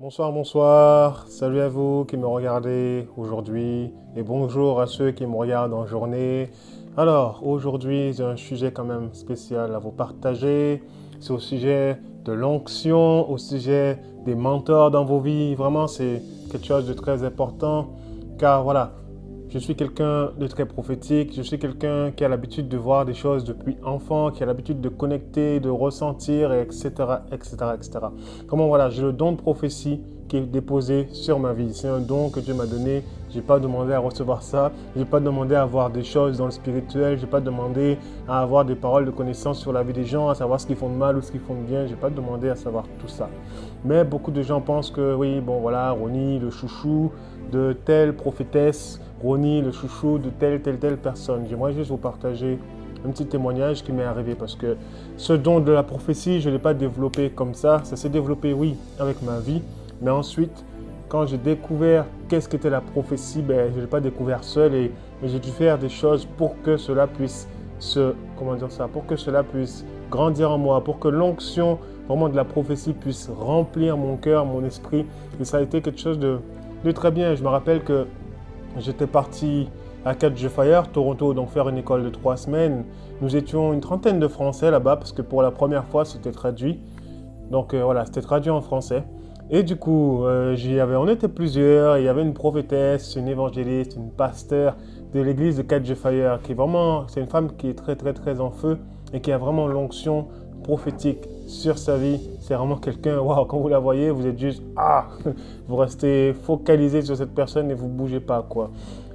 Bonsoir, bonsoir. Salut à vous qui me regardez aujourd'hui et bonjour à ceux qui me regardent en journée. Alors, aujourd'hui, j'ai un sujet quand même spécial à vous partager. C'est au sujet de l'onction, au sujet des mentors dans vos vies. Vraiment, c'est quelque chose de très important car voilà, je suis quelqu'un de très prophétique, je suis quelqu'un qui a l'habitude de voir des choses depuis enfant, qui a l'habitude de connecter, de ressentir, etc., etc., etc. Comment voilà, j'ai le don de prophétie qui est déposé sur ma vie. C'est un don que Dieu m'a donné. Je n'ai pas demandé à recevoir ça. Je n'ai pas demandé à avoir des choses dans le spirituel. Je n'ai pas demandé à avoir des paroles de connaissance sur la vie des gens, à savoir ce qu'ils font de mal ou ce qu'ils font de bien. Je n'ai pas demandé à savoir tout ça. Mais beaucoup de gens pensent que oui, bon voilà, Ronnie, le chouchou de telle prophétesse, Ronnie, le chouchou de telle personne. J'aimerais juste vous partager un petit témoignage qui m'est arrivé parce que ce don de la prophétie, je ne l'ai pas développé comme ça. Ça s'est développé, oui, avec ma vie. Mais ensuite, quand j'ai découvert qu'est-ce qu'était la prophétie, je ne l'ai pas découvert seul et j'ai dû faire des choses pour que cela puisse pour que cela puisse grandir en moi, pour que l'onction vraiment de la prophétie puisse remplir mon cœur, mon esprit. Et ça a été quelque chose de très bien. Je me rappelle que j'étais parti à Catch the Fire, Toronto, donc faire une école de 3 semaines. Nous étions une trentaine de Français là-bas parce que pour la première fois, c'était traduit. Donc voilà, c'était traduit en français. Et du coup, on était plusieurs. Il y avait une prophétesse, une évangéliste, une pasteur de l'église de Catch the Fire qui est vraiment, c'est une femme qui est très très très en feu et qui a vraiment l'onction prophétique sur sa vie. C'est vraiment quelqu'un, waouh, quand vous la voyez, vous êtes juste, vous restez focalisé sur cette personne et vous ne bougez pas, quoi.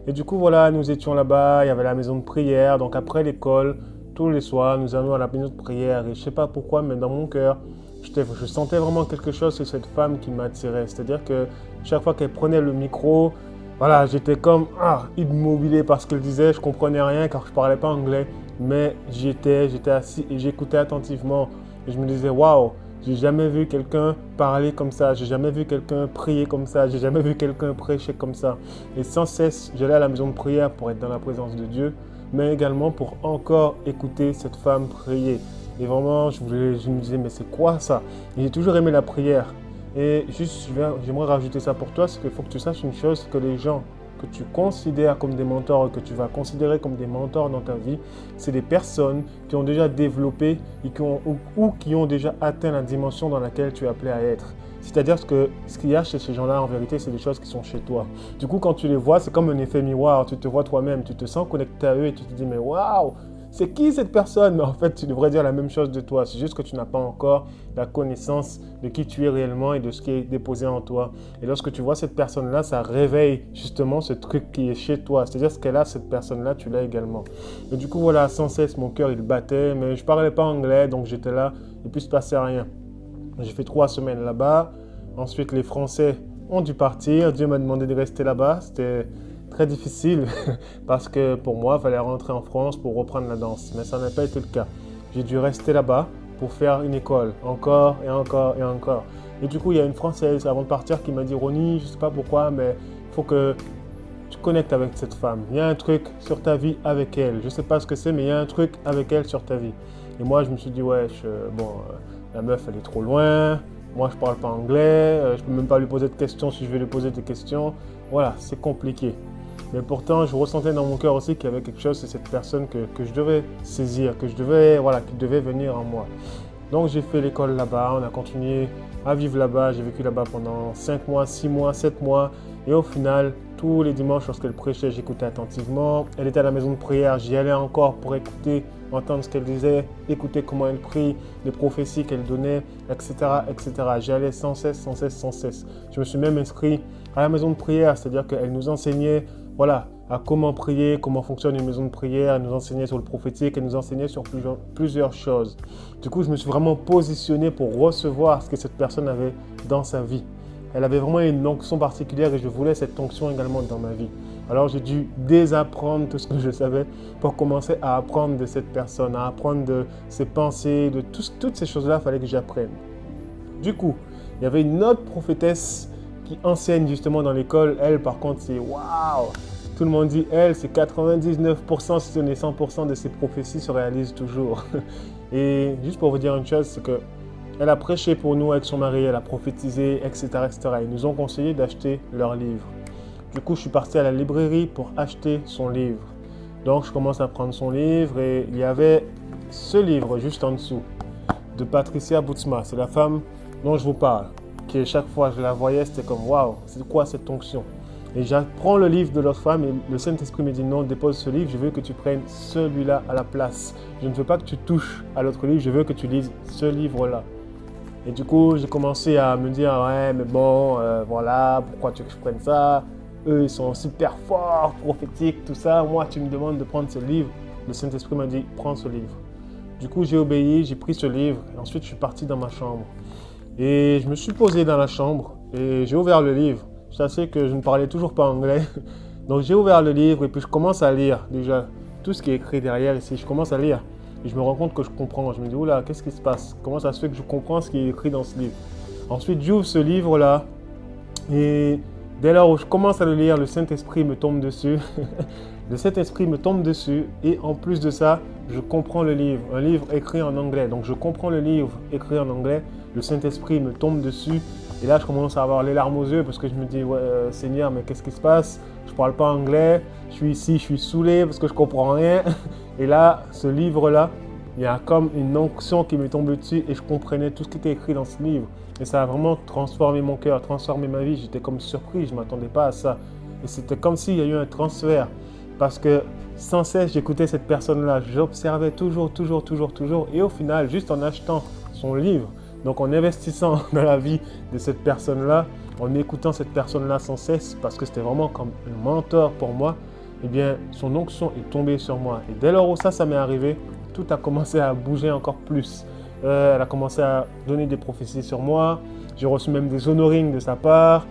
Et du coup, voilà, nous étions là-bas, il y avait la maison de prière. Donc après l'école, tous les soirs, nous allions à la maison de prière. Et je ne sais pas pourquoi, mais dans mon cœur, je sentais vraiment quelque chose sur cette femme qui m'attirait. C'est-à-dire que chaque fois qu'elle prenait le micro, voilà, j'étais comme immobilé par ce qu'elle disait. Je ne comprenais rien car je ne parlais pas anglais. Mais j'étais assis et j'écoutais attentivement. Et je me disais, waouh, j'ai jamais vu quelqu'un parler comme ça. J'ai jamais vu quelqu'un prier comme ça. J'ai jamais vu quelqu'un prêcher comme ça. Et sans cesse, j'allais à la maison de prière pour être dans la présence de Dieu, mais également pour encore écouter cette femme prier. Et vraiment, je me disais, mais c'est quoi ça? Et j'ai toujours aimé la prière. Et juste, j'aimerais rajouter ça pour toi, c'est qu'il faut que tu saches une chose, que les gens que tu considères comme des mentors, que tu vas considérer comme des mentors dans ta vie, c'est des personnes qui ont déjà développé et qui ont déjà atteint la dimension dans laquelle tu es appelé à être. C'est-à-dire que ce qu'il y a chez ces gens-là, en vérité, c'est des choses qui sont chez toi. Du coup, quand tu les vois, c'est comme un effet miroir. Tu te vois toi-même, tu te sens connecté à eux et tu te dis, mais waouh, c'est qui cette personne? Mais en fait, tu devrais dire la même chose de toi. C'est juste que tu n'as pas encore la connaissance de qui tu es réellement et de ce qui est déposé en toi. Et lorsque tu vois cette personne-là, ça réveille justement ce truc qui est chez toi. C'est-à-dire ce qu'elle a, cette personne-là, tu l'as également. Et du coup, voilà, sans cesse, mon cœur, il battait. Mais je ne parlais pas anglais, donc j'étais là et puis il ne se passait rien. J'ai fait 3 semaines là-bas. Ensuite, les Français ont dû partir. Dieu m'a demandé de rester là-bas. C'était très difficile parce que pour moi, il fallait rentrer en France pour reprendre la danse. Mais ça n'a pas été le cas. J'ai dû rester là-bas pour faire une école, encore et encore et encore. Et du coup, il y a une Française avant de partir qui m'a dit, Ronnie, je ne sais pas pourquoi, mais il faut que tu connectes avec cette femme. Il y a un truc sur ta vie avec elle. Je ne sais pas ce que c'est, mais il y a un truc avec elle sur ta vie. Et moi, je me suis dit, ouais, la meuf, elle est trop loin. Moi, je ne parle pas anglais. Je ne peux même pas lui poser de questions si je vais lui poser des questions. Voilà, c'est compliqué. Mais pourtant, je ressentais dans mon cœur aussi qu'il y avait quelque chose, c'est cette personne que je devais saisir, qui devait venir en moi. Donc j'ai fait l'école là-bas, on a continué à vivre là-bas, j'ai vécu là-bas pendant 5 mois, 6 mois, 7 mois. Et au final, tous les dimanches, lorsqu'elle prêchait, j'écoutais attentivement. Elle était à la maison de prière, j'y allais encore pour écouter, entendre ce qu'elle disait, écouter comment elle prie, les prophéties qu'elle donnait, etc., etc. J'y allais sans cesse, sans cesse, sans cesse. Je me suis même inscrit à la maison de prière, c'est-à-dire qu'elle nous enseignait, voilà, à comment prier, comment fonctionne une maison de prière, elle nous enseignait sur le prophétique, elle nous enseignait sur plusieurs choses. Du coup, je me suis vraiment positionné pour recevoir ce que cette personne avait dans sa vie. Elle avait vraiment une onction particulière et je voulais cette onction également dans ma vie. Alors j'ai dû désapprendre tout ce que je savais pour commencer à apprendre de cette personne, à apprendre de ses pensées, de toutes ces choses-là, il fallait que j'apprenne. Du coup, il y avait une autre prophétesse qui enseigne justement dans l'école. Elle, par contre, c'est waouh! Tout le monde dit, elle, c'est 99%, si ce n'est 100% de ses prophéties se réalisent toujours. Et juste pour vous dire une chose, c'est que Elle a prêché pour nous avec son mari, elle a prophétisé, etc., etc. Ils nous ont conseillé d'acheter leur livre. Du coup, je suis parti à la librairie pour acheter son livre. Donc, je commence à prendre son livre et il y avait ce livre juste en dessous de Patricia Bootsma. C'est la femme dont je vous parle. Qui, chaque fois que je la voyais, c'était comme waouh, c'est quoi cette onction? Et j'apprends le livre de l'autre femme et le Saint-Esprit me dit non, dépose ce livre, je veux que tu prennes celui-là à la place. Je ne veux pas que tu touches à l'autre livre, je veux que tu lises ce livre-là. Et du coup, j'ai commencé à me dire ouais, mais bon, voilà, pourquoi tu veux que je prenne ça? Eux, ils sont super forts, prophétiques, tout ça. Moi, tu me demandes de prendre ce livre. Le Saint-Esprit m'a dit prends ce livre. Du coup, j'ai obéi, j'ai pris ce livre. Et ensuite, je suis parti dans ma chambre. Et je me suis posé dans la chambre et j'ai ouvert le livre. Je sais que je ne parlais toujours pas anglais. Donc j'ai ouvert le livre et puis je commence à lire déjà tout ce qui est écrit derrière ici. Je commence à lire et je me rends compte que je comprends. Je me dis, oula, qu'est-ce qui se passe? Comment ça se fait que je comprends ce qui est écrit dans ce livre? Ensuite, j'ouvre ce livre-là et dès lors où je commence à le lire, le Saint-Esprit me tombe dessus. Le Saint-Esprit me tombe dessus et en plus de ça, je comprends le livre. Un livre écrit en anglais. Donc je comprends le livre écrit en anglais. Le Saint-Esprit me tombe dessus. Et là, je commence à avoir les larmes aux yeux parce que je me dis, ouais, Seigneur, mais qu'est-ce qui se passe? Je ne parle pas anglais, je suis ici, je suis saoulé parce que je ne comprends rien. Et là, ce livre-là, il y a comme une onction qui me tombe dessus et je comprenais tout ce qui était écrit dans ce livre. Et ça a vraiment transformé mon cœur, transformé ma vie. J'étais comme surpris, je ne m'attendais pas à ça. Et c'était comme s'il y a eu un transfert. Parce que sans cesse, j'écoutais cette personne-là. J'observais toujours. Et au final, juste en achetant son livre, donc en investissant dans la vie de cette personne-là, en écoutant cette personne-là sans cesse, parce que c'était vraiment comme un mentor pour moi, eh bien, son onction est tombée sur moi. Et dès lors où ça m'est arrivé, tout a commencé à bouger encore plus. Elle a commencé à donner des prophéties sur moi. J'ai reçu même des honorings de sa part.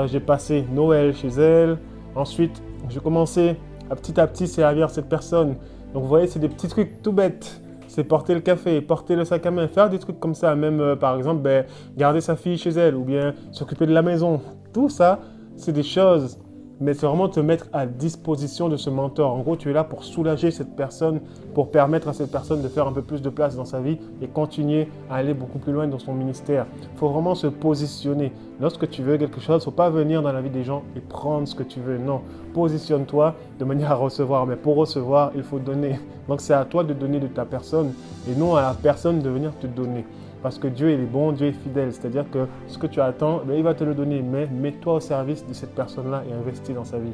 J'ai passé Noël chez elle. Ensuite, j'ai commencé à petit servir cette personne. Donc vous voyez, c'est des petits trucs tout bêtes. C'est porter le café, porter le sac à main, faire des trucs comme ça. Même par exemple, garder sa fille chez elle ou bien s'occuper de la maison. Tout ça, c'est des choses. Mais c'est vraiment te mettre à disposition de ce mentor. En gros, tu es là pour soulager cette personne, pour permettre à cette personne de faire un peu plus de place dans sa vie et continuer à aller beaucoup plus loin dans son ministère. Il faut vraiment se positionner. Lorsque tu veux quelque chose, il ne faut pas venir dans la vie des gens et prendre ce que tu veux. Non, positionne-toi de manière à recevoir. Mais pour recevoir, il faut donner. Donc c'est à toi de donner de ta personne et non à la personne de venir te donner. Parce que Dieu, il est bon, Dieu est fidèle. C'est-à-dire que ce que tu attends, il va te le donner. Mais mets-toi au service de cette personne-là et investis dans sa vie.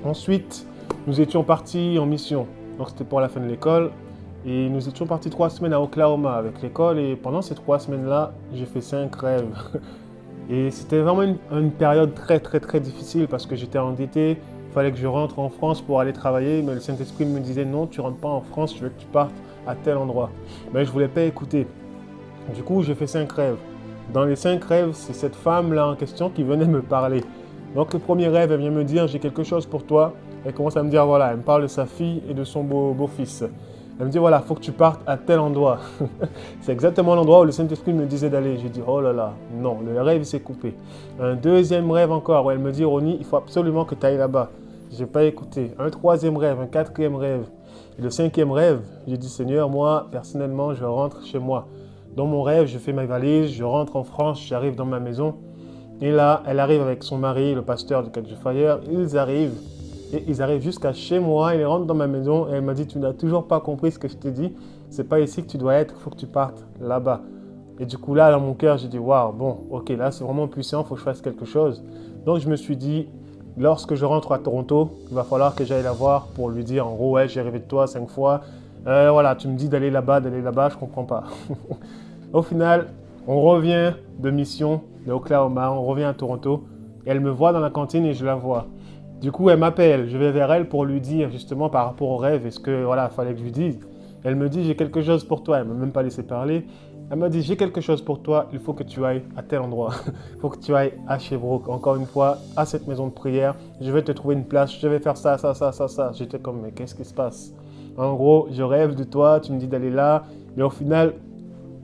Ensuite, nous étions partis en mission. Donc, c'était pour la fin de l'école. Et nous étions partis 3 semaines à Oklahoma avec l'école. Et pendant ces 3 semaines-là, j'ai fait 5 rêves. Et c'était vraiment une période très difficile parce que j'étais endetté. Il fallait que je rentre en France pour aller travailler. Mais le Saint-Esprit me disait non, tu ne rentres pas en France, je veux que tu partes à tel endroit. Mais je ne voulais pas écouter. Du coup, j'ai fait 5 rêves. Dans les 5 rêves, c'est cette femme-là en question qui venait me parler. Donc le premier rêve, elle vient me dire, j'ai quelque chose pour toi. Elle commence à me dire, voilà, elle me parle de sa fille et de son beau-fils. Elle me dit, voilà, il faut que tu partes à tel endroit. C'est exactement l'endroit où le Saint-Esprit me disait d'aller. J'ai dit, oh là là, non, le rêve s'est coupé. Un deuxième rêve encore, où elle me dit, Ronnie, il faut absolument que tu ailles là-bas. Je n'ai pas écouté. Un troisième rêve, un quatrième rêve. Et le cinquième rêve, j'ai dit, Seigneur, moi, personnellement, je rentre chez moi. Dans mon rêve, je fais ma valise, je rentre en France, j'arrive dans ma maison. Et là, elle arrive avec son mari, le pasteur de Catch the Fire. Ils arrivent jusqu'à chez moi, ils rentrent dans ma maison et elle m'a dit, tu n'as toujours pas compris ce que je t'ai dit. C'est pas ici que tu dois être, il faut que tu partes là-bas. Et du coup, là, dans mon cœur, j'ai dit, waouh, bon, ok, là, c'est vraiment puissant, il faut que je fasse quelque chose. Donc, je me suis dit, lorsque je rentre à Toronto, il va falloir que j'aille la voir pour lui dire, en gros, ouais, j'ai rêvé de toi 5 fois. Voilà, tu me dis d'aller là-bas, je comprends pas. Au final, on revient de mission de Oklahoma, on revient à Toronto. Et elle me voit dans la cantine et je la vois. Du coup, elle m'appelle. Je vais vers elle pour lui dire justement par rapport au rêve, est-ce que voilà, fallait que je lui dise. Elle me dit, j'ai quelque chose pour toi. Elle ne m'a même pas laissé parler. Elle m'a dit, j'ai quelque chose pour toi, il faut que tu ailles à tel endroit. Il faut que tu ailles à Sherbrooke, encore une fois, à cette maison de prière. Je vais te trouver une place, je vais faire ça. J'étais comme, mais qu'est-ce qui se passe? En gros, je rêve de toi, tu me dis d'aller là. Mais au final,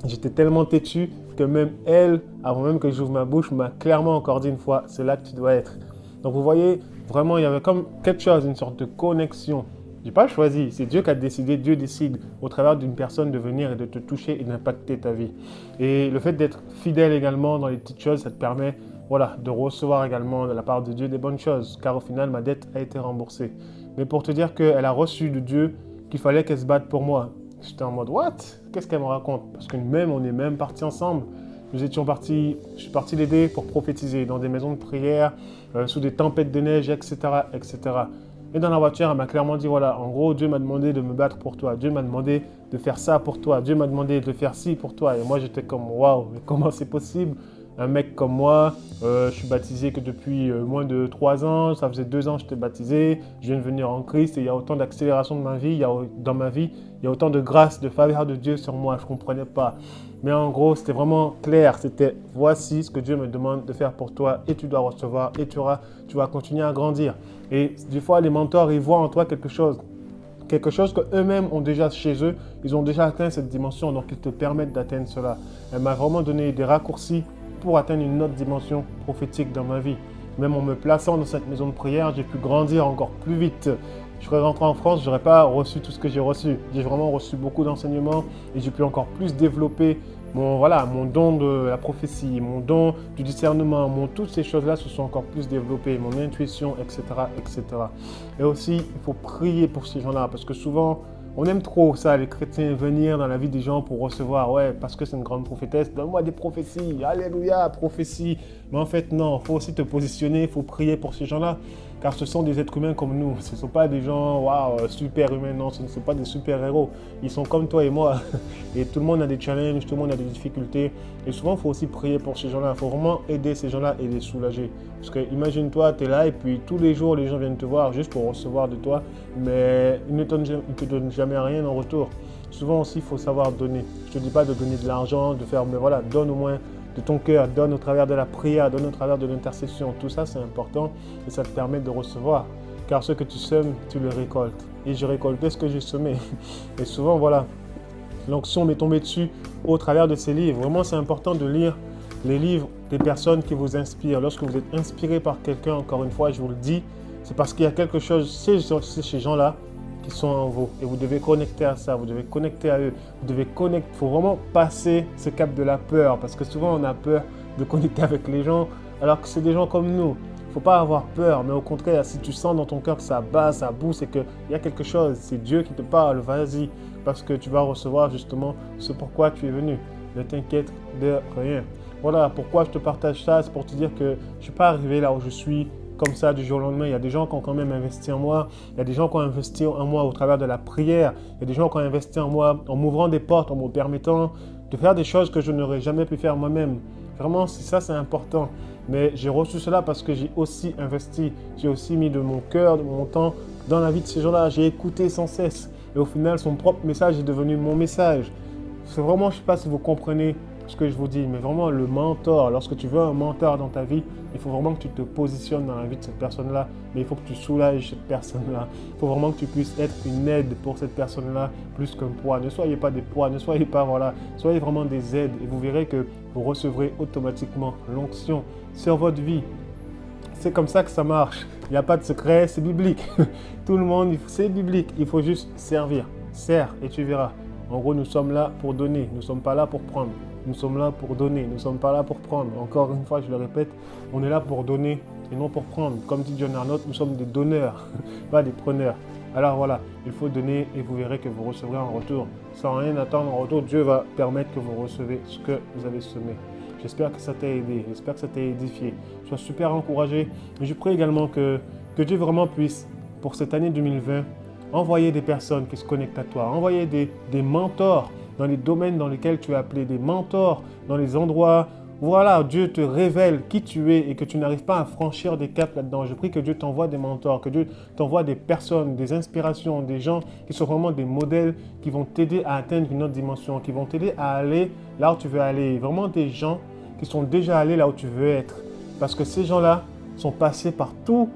j'étais tellement têtu que même elle, avant même que j'ouvre ma bouche, m'a clairement encore dit une fois, c'est là que tu dois être. Donc vous voyez, vraiment, il y avait comme quelque chose, une sorte de connexion J'ai pas choisi, c'est Dieu qui a décidé, Dieu décide au travers d'une personne de venir et de te toucher et d'impacter ta vie. Et le fait d'être fidèle également dans les petites choses, ça te permet voilà, de recevoir également de la part de Dieu des bonnes choses, car au final, ma dette a été remboursée. Mais pour te dire qu'elle a reçu de Dieu qu'il fallait qu'elle se batte pour moi. J'étais en mode, what? Qu'est-ce qu'elle me raconte? Parce que même, on est même partis ensemble. Je suis parti l'aider pour prophétiser dans des maisons de prière, sous des tempêtes de neige, etc., etc. Et dans la voiture, elle m'a clairement dit, voilà, en gros, Dieu m'a demandé de me battre pour toi. Dieu m'a demandé de faire ça pour toi. Dieu m'a demandé de faire ci pour toi. Et moi, j'étais comme, waouh, mais comment c'est possible? Un mec comme moi, je suis baptisé que depuis moins de 3 ans. Ça faisait 2 ans que j'étais baptisé. Je viens de venir en Christ et il y a autant d'accélération de ma vie. Dans ma vie, il y a autant de grâce, de faveur de Dieu sur moi. Je ne comprenais pas. Mais en gros, c'était vraiment clair. C'était voici ce que Dieu me demande de faire pour toi et tu dois recevoir et tu vas continuer à grandir. Et des fois, les mentors, ils voient en toi quelque chose qu'eux-mêmes ont déjà chez eux. Ils ont déjà atteint cette dimension, donc ils te permettent d'atteindre cela. Elle m'a vraiment donné des raccourcis pour atteindre une autre dimension prophétique dans ma vie. Même en me plaçant dans cette maison de prière, j'ai pu grandir encore plus vite. Je serais rentré en France, je n'aurais pas reçu tout ce que j'ai reçu. J'ai vraiment reçu beaucoup d'enseignements et j'ai pu encore plus développer mon don de la prophétie, mon don du discernement, toutes ces choses-là se sont encore plus développées, mon intuition, etc., etc. Et aussi, il faut prier pour ces gens-là parce que souvent, on aime trop ça, les chrétiens, venir dans la vie des gens pour recevoir, ouais, parce que c'est une grande prophétesse, donne-moi des prophéties, alléluia, prophétie. Mais en fait, non, il faut aussi te positionner, il faut prier pour ces gens-là, car ce sont des êtres humains comme nous. Ce ne sont pas des gens, waouh, super humains, non, ce ne sont pas des super-héros. Ils sont comme toi et moi. Et tout le monde a des challenges, tout le monde a des difficultés. Et souvent, il faut aussi prier pour ces gens-là. Il faut vraiment aider ces gens-là et les soulager. Parce que imagine-toi, tu es là et puis tous les jours, les gens viennent te voir juste pour recevoir de toi, mais ils ne te donnent jamais rien en retour. Souvent aussi, il faut savoir donner. Je ne te dis pas de donner de l'argent, de faire, mais voilà, donne au moins de ton cœur, donne au travers de la prière, donne au travers de l'intercession. Tout ça, c'est important et ça te permet de recevoir. Car ce que tu sèmes, tu le récoltes. Et j'ai récolté ce que j'ai semé. Et souvent, voilà, l'onction m'est tombée dessus au travers de ces livres. Vraiment, c'est important de lire les livres des personnes qui vous inspirent. Lorsque vous êtes inspiré par quelqu'un, encore une fois, je vous le dis, c'est parce qu'il y a quelque chose chez ces gens-là qui sont en vous. Et vous devez connecter à ça, vous devez connecter à eux. Il faut vraiment passer ce cap de la peur. Parce que souvent, on a peur de connecter avec les gens, alors que c'est des gens comme nous. Il ne faut pas avoir peur, mais au contraire, si tu sens dans ton cœur que ça bat, ça boue, c'est qu'il y a quelque chose. C'est Dieu qui te parle, vas-y. Parce que tu vas recevoir justement ce pourquoi tu es venu. Ne t'inquiète de rien. Voilà, pourquoi je te partage ça, c'est pour te dire que je ne suis pas arrivé là où je suis comme ça du jour au lendemain. Il y a des gens qui ont quand même investi en moi. Il y a des gens qui ont investi en moi au travers de la prière. Il y a des gens qui ont investi en moi en m'ouvrant des portes, en me permettant de faire des choses que je n'aurais jamais pu faire moi-même. Vraiment, ça, c'est important. Mais j'ai reçu cela parce que j'ai aussi investi. J'ai aussi mis de mon cœur, de mon temps dans la vie de ces gens-là. J'ai écouté sans cesse. Et au final, son propre message est devenu mon message. C'est vraiment, je ne sais pas si vous comprenez ce que je vous dis, mais vraiment le mentor, lorsque tu veux un mentor dans ta vie, il faut vraiment que tu te positionnes dans la vie de cette personne-là, mais il faut que tu soulages cette personne-là. Il faut vraiment que tu puisses être une aide pour cette personne-là, plus qu'un poids. Ne soyez pas des poids, ne soyez pas, voilà, soyez vraiment des aides et vous verrez que vous recevrez automatiquement l'onction sur votre vie. C'est comme ça que ça marche. Il n'y a pas de secret, c'est biblique. Tout le monde, c'est biblique. Il faut juste servir. Sers et tu verras. En gros, nous sommes là pour donner. Nous ne sommes pas là pour prendre. Nous sommes là pour donner. Nous ne sommes pas là pour prendre. Encore une fois, je le répète, on est là pour donner et non pour prendre. Comme dit John Arnott, nous sommes des donneurs, pas des preneurs. Alors voilà, il faut donner et vous verrez que vous recevrez en retour. Sans rien attendre en retour, Dieu va permettre que vous recevez ce que vous avez semé. J'espère que ça t'a aidé, j'espère que ça t'a édifié. Sois super encouragé. Et je prie également que Dieu vraiment puisse, pour cette année 2020, envoyer des personnes qui se connectent à toi, envoyer des mentors dans les domaines dans lesquels tu es appelé, des mentors dans les endroits où voilà, Dieu te révèle qui tu es et que tu n'arrives pas à franchir des caps là-dedans. Je prie que Dieu t'envoie des mentors, que Dieu t'envoie des personnes, des inspirations, des gens qui sont vraiment des modèles qui vont t'aider à atteindre une autre dimension, qui vont t'aider à aller là où tu veux aller. Vraiment des gens qui sont déjà allés là où tu veux être. Parce que ces gens-là sont passés par toutes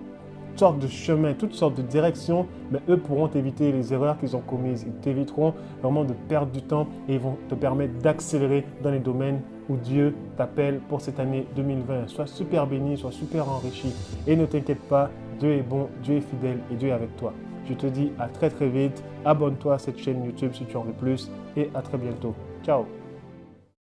sortes de chemins, toutes sortes de directions, mais eux pourront t'éviter les erreurs qu'ils ont commises. Ils t'éviteront vraiment de perdre du temps et ils vont te permettre d'accélérer dans les domaines où Dieu t'appelle pour cette année 2020. Sois super béni, sois super enrichi et ne t'inquiète pas, Dieu est bon, Dieu est fidèle et Dieu est avec toi. Je te dis à très très vite. Abonne-toi à cette chaîne YouTube si tu en veux plus et à très bientôt. Ciao.